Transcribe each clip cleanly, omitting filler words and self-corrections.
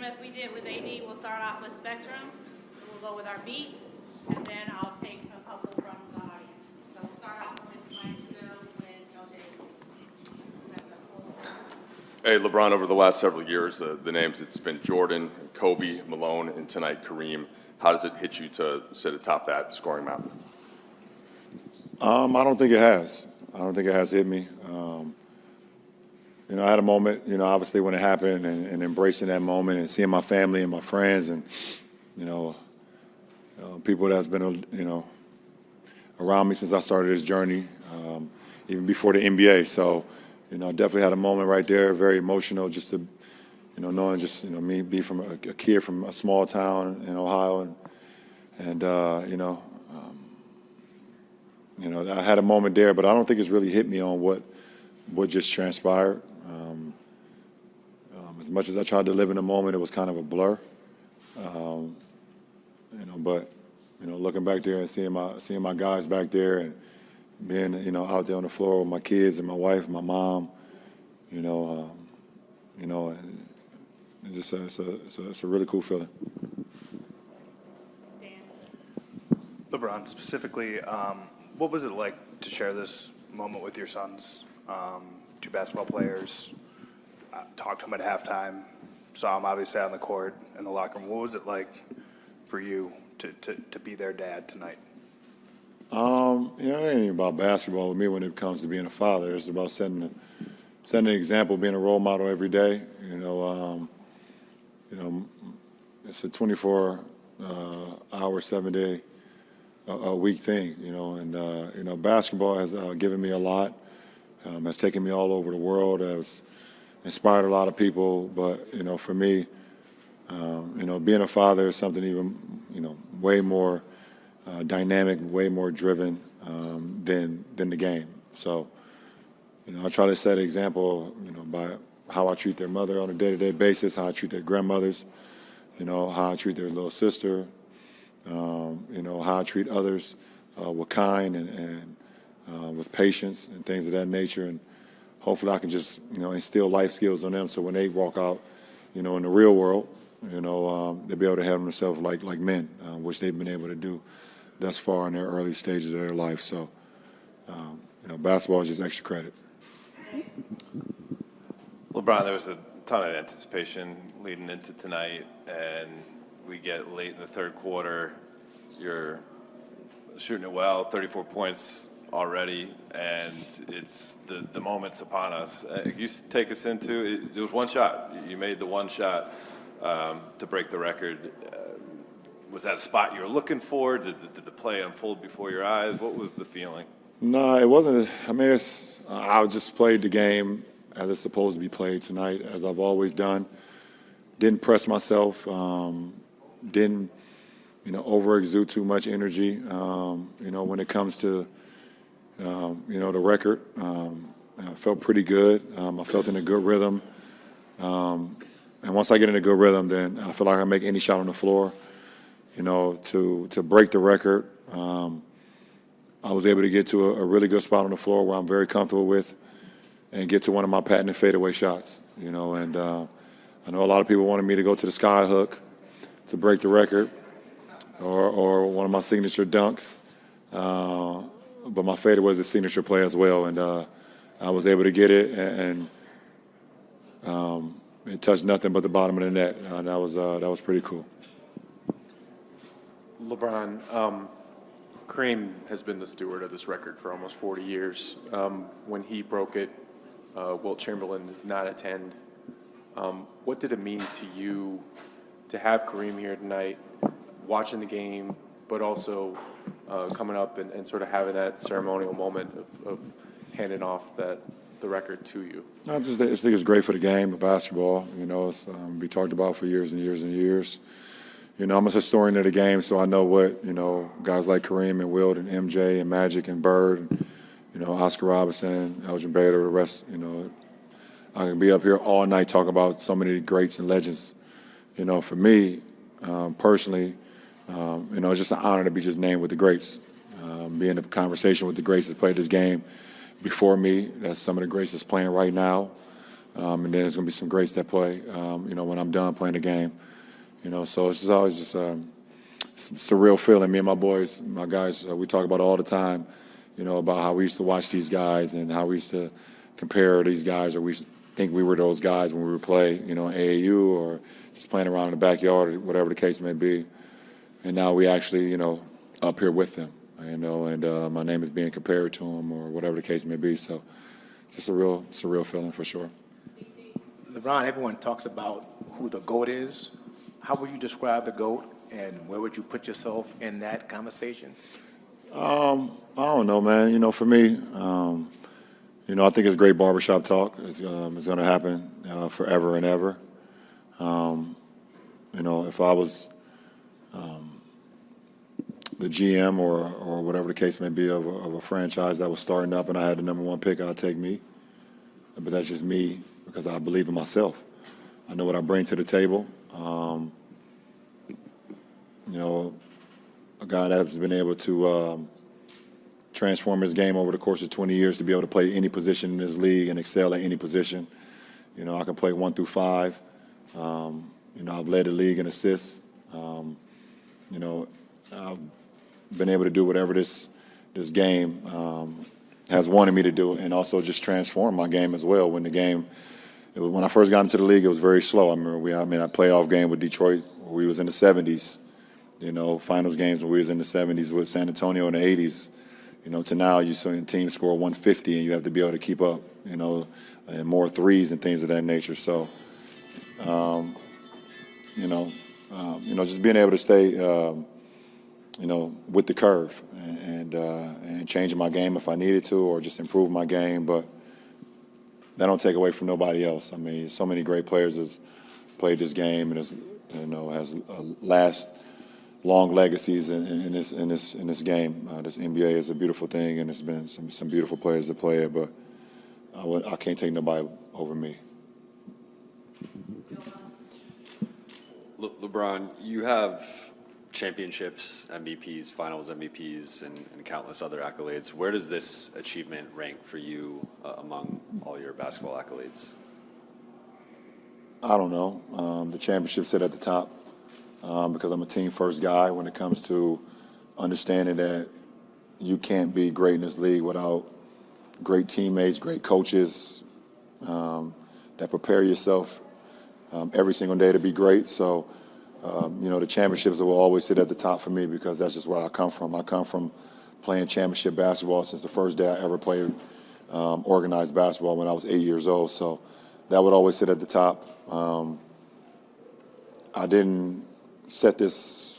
as we did with AD, we'll start off with Spectrum. We'll go with our beats, and then I'll take a couple from the audience. So we'll start off with Maestro with LJ. Hey, LeBron, over the last several years, the names, it's been Jordan, Kobe, Malone, and tonight Kareem. How does it hit you to sit atop that scoring map? I don't think it has. I don't think it has hit me. I had a moment, obviously when it happened and embracing that moment and seeing my family and my friends and, people that's been, around me since I started this journey, even before the NBA. So, definitely had a moment right there, very emotional just to, knowing just, me be from a kid from a small town in Ohio and I had a moment there, but I don't think it's really hit me on what just transpired. As much as I tried to live in the moment, it was kind of a blur. But looking back there and seeing my guys back there and being out there on the floor with my kids and my wife and my mom, and it's a really cool feeling. LeBron, specifically, what was it like to share this moment with your sons? Two basketball players, talked to them at halftime, saw them obviously on the court in the locker room. What was it like for you to be their dad tonight? It ain't even about basketball with me when it comes to being a father. It's about setting an example, being a role model every day. It's a 24-hour, 7-day a week thing, and basketball has given me a lot, has taken me all over the world, has inspired a lot of people, but, for me, being a father is something even, way more dynamic, way more driven than the game. So, I try to set an example, by how I treat their mother on a day-to-day basis, how I treat their grandmothers, how I treat their little sister, how I treat others with kind and with patience and things of that nature. And hopefully I can just, instill life skills on them so when they walk out, in the real world, they'll be able to handle themselves like men, which they've been able to do thus far in their early stages of their life. So, basketball is just extra credit. LeBron, there was a ton of anticipation leading into tonight, and we get late in the third quarter. You're shooting it well, 34 points already, and it's the moment's upon us. You take us into it was one shot. You made the one shot to break the record. Was that a spot you were looking for? Did the play unfold before your eyes? What was the feeling? No, it wasn't. I just played the game as it's supposed to be played tonight, as I've always done. Didn't press myself. Didn't, over-exude too much energy. When it comes to, the record, I felt pretty good. I felt in a good rhythm. And once I get in a good rhythm, then I feel like I can make any shot on the floor. To break the record, I was able to get to a really good spot on the floor where I'm very comfortable with and get to one of my patented fadeaway shots, and I know a lot of people wanted me to go to the sky hook to break the record or one of my signature dunks, but my fadeaway was a signature play as well, and I was able to get it, and it touched nothing but the bottom of the net. That was pretty cool. LeBron, Kareem has been the steward of this record for almost 40 years. When he broke it, Wilt Chamberlain did not attend. What did it mean to you to have Kareem here tonight, watching the game, but also coming up and sort of having that ceremonial moment of handing off the record to you? I just think it's great for the game of basketball. It's be talked about for years and years and years. I'm a historian of the game, so I know what, guys like Kareem and Wilt and MJ and Magic and Bird, Oscar Robertson, Elgin Baylor, the rest, I can be up here all night talking about so many greats and legends. For me, personally, it's just an honor to be just named with the greats. Be in a conversation with the greats that played this game before me. That's some of the greats that's playing right now. and then there's going to be some greats that play, when I'm done playing the game. So it's just always just it's a surreal feeling. Me and my guys, we talk about it all the time, about how we used to watch these guys and how we used to compare these guys, or we used to think we were those guys when we would play, in AAU or just playing around in the backyard or whatever the case may be. And now we actually, up here with them, and my name is being compared to them or whatever the case may be. So it's just a real feeling for sure. LeBron, everyone talks about who the GOAT is. How would you describe the GOAT, and where would you put yourself in that conversation? I don't know, man. For me, I think it's great barbershop talk. It's going to happen forever and ever. If I was the GM or whatever the case may be of a franchise that was starting up and I had the number one pick, I'd take me. But that's just me because I believe in myself. I know what I bring to the table. A guy that's been able to transform his game over the course of 20 years to be able to play any position in this league and excel at any position. I can play 1 through 5. I've led the league in assists. I've been able to do whatever this game has wanted me to do, and also just transform my game as well. When I first got into the league, it was very slow. I remember a playoff game with Detroit where we was in the 70s. Finals games when we was in the 70s with San Antonio in the 80s. To now you're seeing teams score 150 and you have to be able to keep up. And more threes and things of that nature. So, just being able to stay, with the curve and changing my game if I needed to, or just improve my game. But that don't take away from nobody else. So many great players has played this game and has last long legacies in this game. This NBA is a beautiful thing, and it's been some beautiful players to play it. But I can't take nobody over me. LeBron, you have championships, MVPs, finals MVPs, and countless other accolades. Where does this achievement rank for you among all your basketball accolades? I don't know. The championships sit at the top because I'm a team-first guy when it comes to understanding that you can't be great in this league without great teammates, great coaches that prepare yourself every single day to be great. So, the championships will always sit at the top for me because that's just where I come from. I come from playing championship basketball since the first day I ever played organized basketball when I was 8 years old. So that would always sit at the top. I didn't set this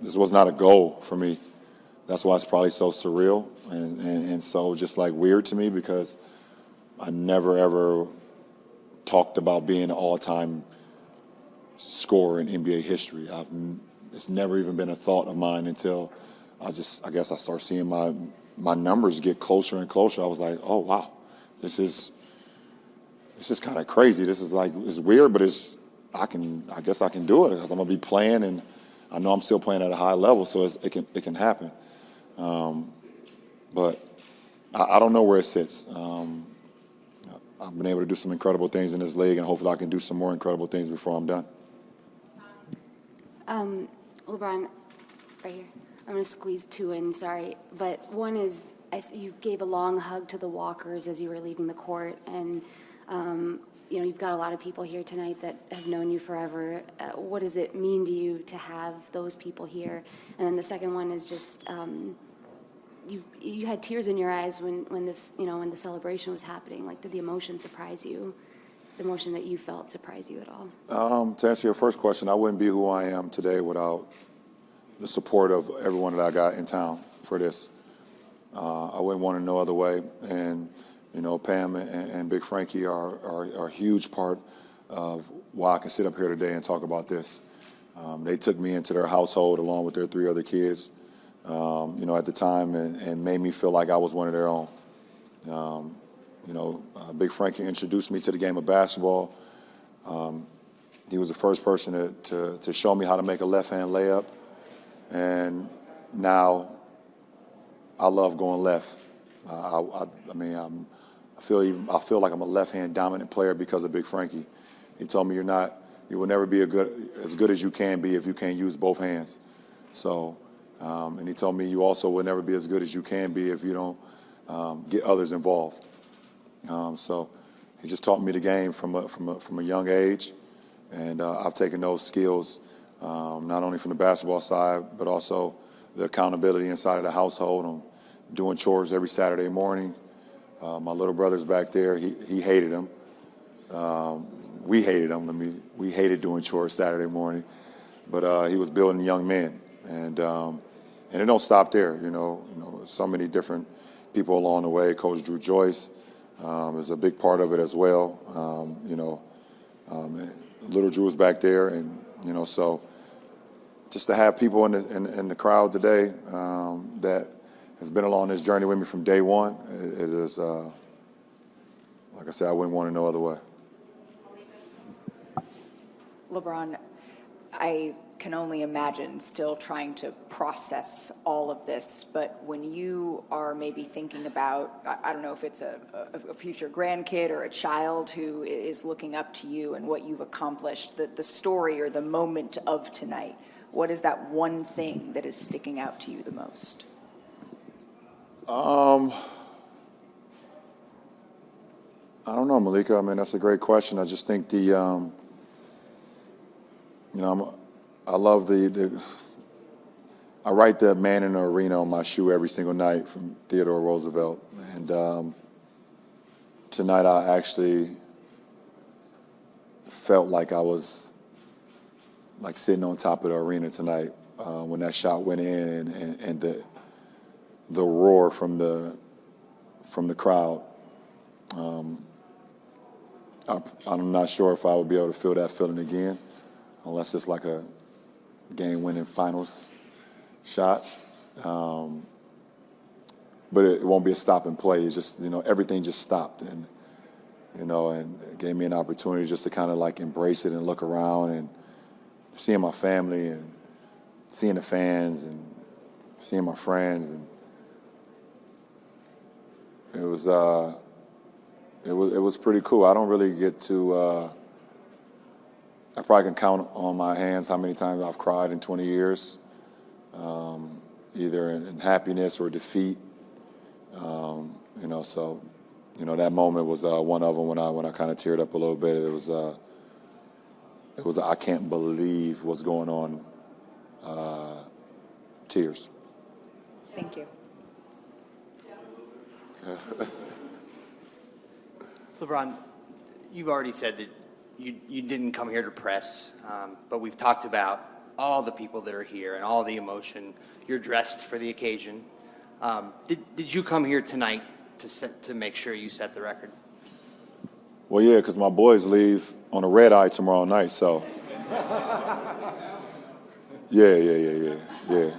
was not a goal for me. That's why it's probably so surreal and so just like weird to me, because I never ever talked about being an all-time scorer in NBA history. It's never even been a thought of mine until I guess I start seeing my numbers get closer and closer. I was like, oh wow, this is kind of crazy. This is it's weird, but I guess I can do it because I'm gonna be playing, and I know I'm still playing at a high level, so it can happen. But I don't know where it sits. I've been able to do some incredible things in this league, and hopefully I can do some more incredible things before I'm done. LeBron, right here. I'm going to squeeze two in, sorry. But one is, you gave a long hug to the walkers as you were leaving the court, and you've got a lot of people here tonight that have known you forever. What does it mean to you to have those people here? And then the second one is just, you had tears in your eyes when this, when the celebration was happening. Did the emotion surprise you? The emotion that you felt surprise you at all? To answer your first question, I wouldn't be who I am today without the support of everyone that I got in town for this. I wouldn't want it no other way. And, Pam and Big Frankie are a huge part of why I can sit up here today and talk about this. They took me into their household along with their 3 other kids, at the time and made me feel like I was one of their own. Big Frankie introduced me to the game of basketball. He was the first person to show me how to make a left-hand layup. And now I love going left. I I feel like I'm a left-hand dominant player because of Big Frankie. He told me you will never be as good as you can be if you can't use both hands. So, and he told me you also will never be as good as you can be if you don't get others involved. So he just taught me the game from a young age, and I've taken those skills not only from the basketball side, but also the accountability inside of the household. I'm doing chores every Saturday morning. My little brother's back there. He hated them. We hated them. We hated doing chores Saturday morning, but he was building young men, and it don't stop there. You know, so many different people along the way. Coach Drew Joyce is a big part of it as well. Little Drew was back there, and so just to have people in the crowd today that has been along this journey with me from day one, it is, like I said, I wouldn't want it no other way. LeBron, I can only imagine still trying to process all of this, but when you are maybe thinking about, I don't know if it's a future grandkid or a child who is looking up to you and what you've accomplished, the story or the moment of tonight, what is that one thing that is sticking out to you the most? I don't know, Malika. I mean, that's a great question. I just think I love I write the man in the arena on my shoe every single night from Theodore Roosevelt. And tonight I actually felt like I was like sitting on top of the arena tonight when that shot went in and the roar from the crowd. I'm not sure if I would be able to feel that feeling again, unless it's like a game-winning finals shot. But it won't be a stop and play. It's just, everything just stopped. And it gave me an opportunity just to kind of like embrace it and look around and seeing my family and seeing the fans and seeing my friends. And it was pretty cool. I don't really get to, I probably can count on my hands how many times I've cried in 20 years, either in happiness or defeat. So that moment was one of them when I kind of teared up a little bit. It was I can't believe what's going on, tears. Thank you. LeBron, you've already said that you didn't come here to press, but we've talked about all the people that are here and all the emotion. You're dressed for the occasion. Did you come here tonight to make sure you set the record? Well, yeah, because my boys leave on a red eye tomorrow night, so. Yeah.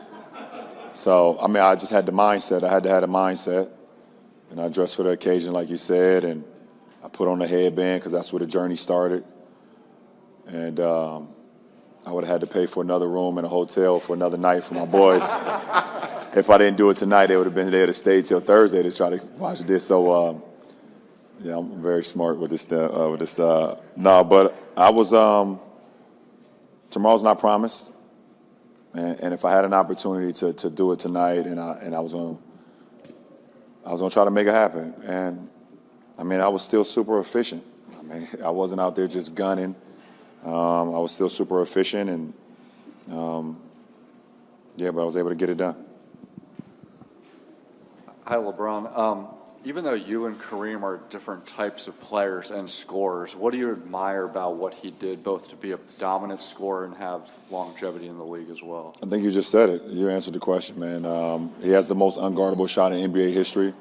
So, I mean, I just had the mindset. I had to have a mindset, and I dressed for the occasion, like you said, and I put on the headband because that's where the journey started. And I would have had to pay for another room in a hotel for another night for my boys. If I didn't do it tonight, they would have been there to stay till Thursday to try to watch this. So, yeah, I'm very smart with this. No, but I was. Tomorrow's not promised, and if I had an opportunity to do it tonight, and I was gonna try to make it happen. And I mean, I was still super efficient. I mean, I wasn't out there just gunning. I was still super efficient, and but I was able to get it done. Hi, LeBron. Even though you and Kareem are different types of players and scorers, what do you admire about what he did, both to be a dominant scorer and have longevity in the league as well? I think you just said it. You answered the question, man. He has the most unguardable shot in NBA history.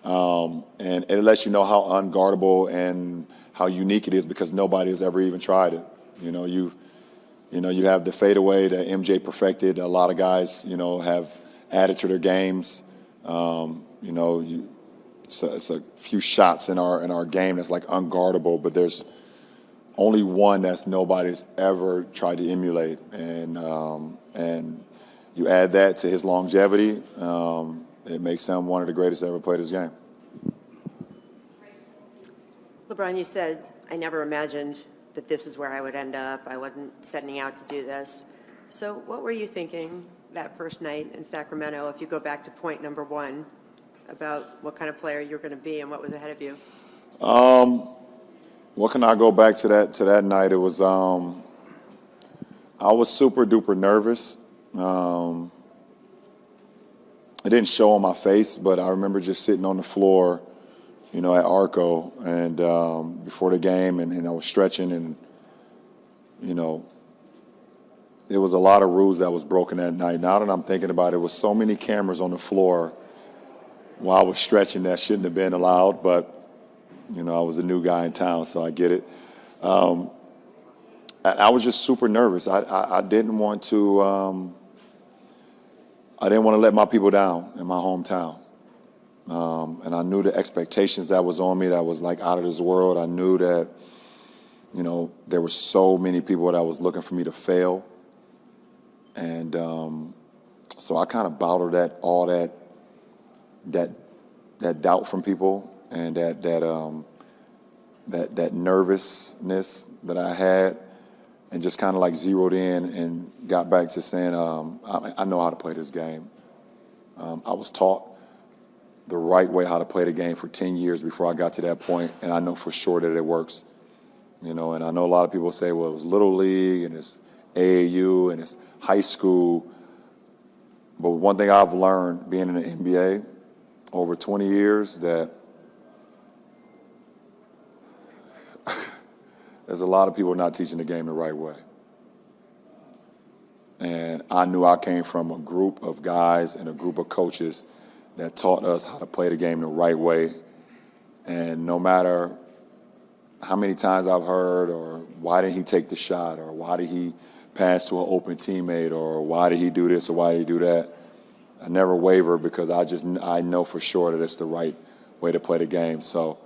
And it lets you know how unguardable and how unique it is because nobody has ever even tried it. You have the fadeaway that MJ perfected. A lot of guys, have added to their games. It's a few shots in our game that's like unguardable, but there's only one that's nobody's ever tried to emulate. And you add that to his longevity, it makes him one of the greatest to ever play this game. LeBron, you said, I never imagined that this is where I would end up. I wasn't setting out to do this. So what were you thinking that first night in Sacramento, if you go back to point number one, about what kind of player you're going to be and what was ahead of you? What can I go back to that night? It was I was super duper nervous. It didn't show on my face, but I remember just sitting on the floor, at Arco and before the game, and I was stretching, and it was a lot of rules that was broken that night. Now that I'm thinking about it, there was so many cameras on the floor while I was stretching that shouldn't have been allowed, but I was a new guy in town, so I get it. I was just super nervous. I didn't want to. I didn't want to let my people down in my hometown, and I knew the expectations that was on me that was like out of this world. I knew that, there were so many people that was looking for me to fail, and so I kind of bottled all that doubt from people and that nervousness that I had, and just kind of like zeroed in and got back to saying, I know how to play this game. I was taught the right way how to play the game for 10 years before I got to that point, and I know for sure that it works. And I know a lot of people say, well, it was Little League and it's AAU and it's high school. But one thing I've learned being in the NBA over 20 years, that there's a lot of people not teaching the game the right way. And I knew I came from a group of guys and a group of coaches that taught us how to play the game the right way. And no matter how many times I've heard, or why did he take the shot, or why did he pass to an open teammate, or why did he do this, or why did he do that, I never waver, because I know for sure that it's the right way to play the game. So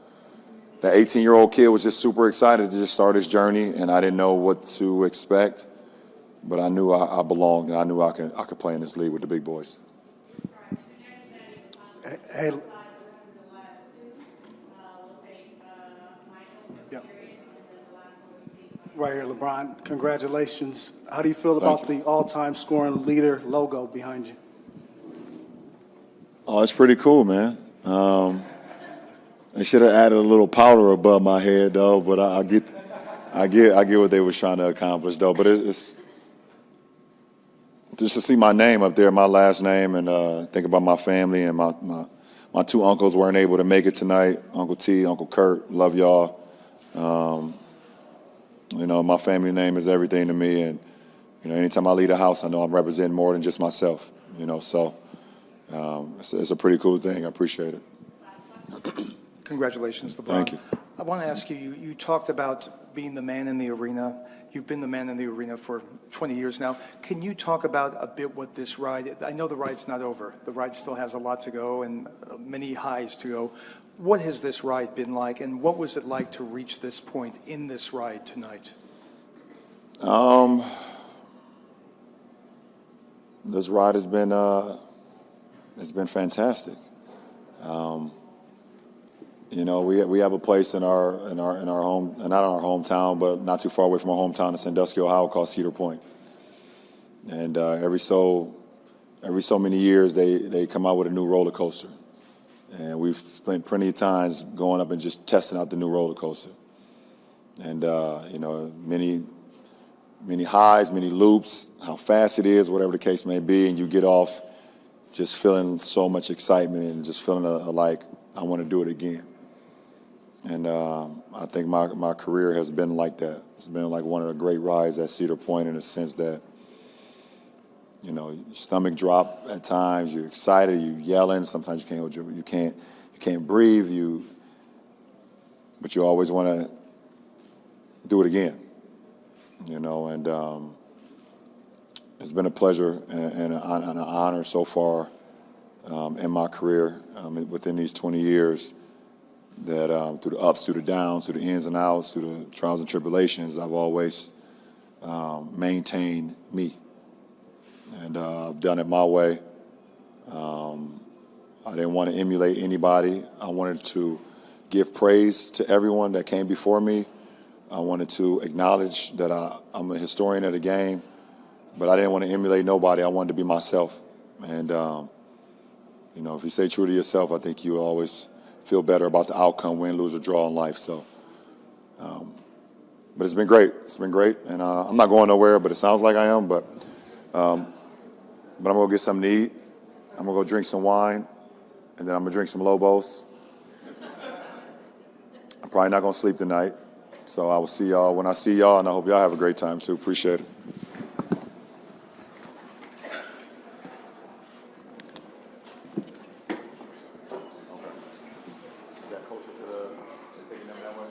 the 18-year-old kid was just super excited to just start his journey, and I didn't know what to expect, but I knew I belonged, and I knew I could play in this league with the big boys. Hey, yeah. Right here, LeBron. Congratulations. How do you feel about the all-time scoring leader logo behind you? Oh, it's pretty cool, man. They should have added a little powder above my head, though. But I get what they were trying to accomplish, though. But it's just to see my name up there, my last name, and think about my family, and my two uncles weren't able to make it tonight. Uncle T, Uncle Kurt, love y'all. My family name is everything to me, and anytime I leave the house, I know I'm representing more than just myself. So it's a pretty cool thing. I appreciate it. Congratulations, LeBron. Thank you. I want to ask you, you talked about being the man in the arena. You've been the man in the arena for 20 years now. Can you talk about a bit what this ride, I know the ride's not over. The ride still has a lot to go and many highs to go. What has this ride been like, and what was it like to reach this point in this ride tonight? This ride has been it's been fantastic. We have a place in our home, not in our hometown, but not too far away from our hometown in Sandusky, Ohio, called Cedar Point. And every so many years, they come out with a new roller coaster, and we've spent plenty of times going up and just testing out the new roller coaster. And many highs, many loops, how fast it is, whatever the case may be, and you get off just feeling so much excitement and just feeling like I want to do it again. And I think my career has been like that. It's been like one of the great rides at Cedar Point, in the sense that, your stomach drop at times, you're excited, you're yelling, sometimes you can't breathe, but you always want to do it again. And it's been a pleasure and an honor so far in my career within these 20 years, that through the ups, through the downs, through the ins and outs, through the trials and tribulations, I've always maintained me. And I've done it my way. I didn't want to emulate anybody. I wanted to give praise to everyone that came before me. I wanted to acknowledge that I'm a historian of the game, but I didn't want to emulate nobody. I wanted to be myself. And, you know, if you stay true to yourself, I think you always feel better about the outcome, win, lose, or draw in life. So, but it's been great. It's been great. And I'm not going nowhere, but it sounds like I am. But I'm going to go get something to eat. I'm going to go drink some wine, and then I'm going to drink some Lobos. I'm probably not going to sleep tonight. So I will see y'all when I see y'all, and I hope y'all have a great time, too. Appreciate it. Is that closer to the taking them that way?